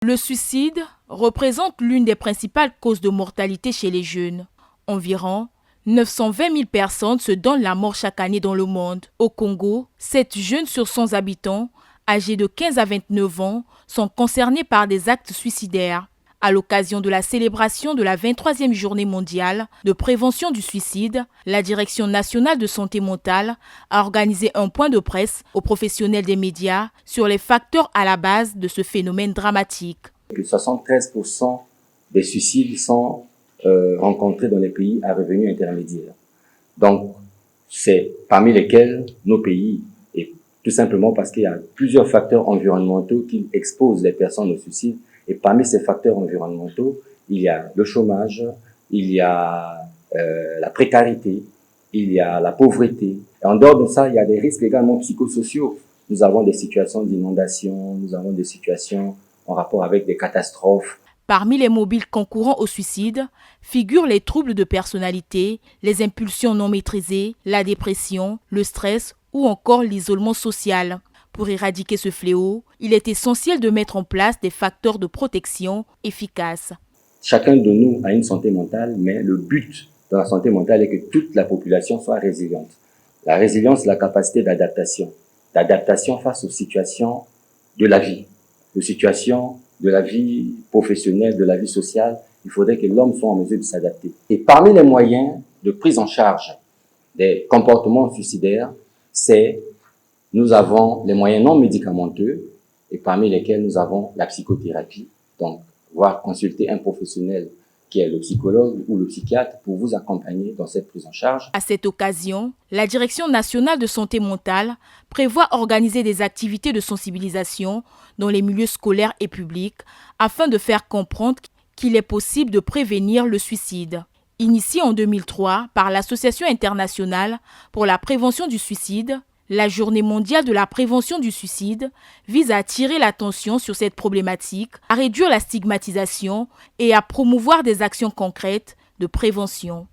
Le suicide représente l'une des principales causes de mortalité chez les jeunes. Environ 920 000 personnes se donnent la mort chaque année dans le monde. Au Congo, 7 jeunes sur 100 habitants, âgés de 15 à 29 ans, sont concernés par des actes suicidaires. À l'occasion de la célébration de la 23e journée mondiale de prévention du suicide, la Direction nationale de santé mentale a organisé un point de presse aux professionnels des médias sur les facteurs à la base de ce phénomène dramatique. 73% des suicides sont rencontrés dans les pays à revenus intermédiaires. Donc, c'est parmi lesquels nos pays, et tout simplement parce qu'il y a plusieurs facteurs environnementaux qui exposent les personnes au suicide. Et parmi ces facteurs environnementaux, il y a le chômage, il y a la précarité, il y a la pauvreté. Et en dehors de ça, il y a des risques également psychosociaux. Nous avons des situations d'inondation, nous avons des situations en rapport avec des catastrophes. Parmi les mobiles concourant au suicide figurent les troubles de personnalité, les impulsions non maîtrisées, la dépression, le stress ou encore l'isolement social. Pour éradiquer ce fléau, il est essentiel de mettre en place des facteurs de protection efficaces. Chacun de nous a une santé mentale, mais le but de la santé mentale est que toute la population soit résiliente. La résilience, c'est la capacité d'adaptation face aux situations de la vie, aux situations de la vie professionnelle, de la vie sociale. Il faudrait que l'homme soit en mesure de s'adapter. Et parmi les moyens de prise en charge des comportements suicidaires, nous avons les moyens non médicamenteux et parmi lesquels nous avons la psychothérapie. Donc, voir consulter un professionnel qui est le psychologue ou le psychiatre pour vous accompagner dans cette prise en charge. À cette occasion, la Direction nationale de santé mentale prévoit organiser des activités de sensibilisation dans les milieux scolaires et publics afin de faire comprendre qu'il est possible de prévenir le suicide. Initiée en 2003 par l'Association internationale pour la prévention du suicide, la Journée mondiale de la prévention du suicide vise à attirer l'attention sur cette problématique, à réduire la stigmatisation et à promouvoir des actions concrètes de prévention.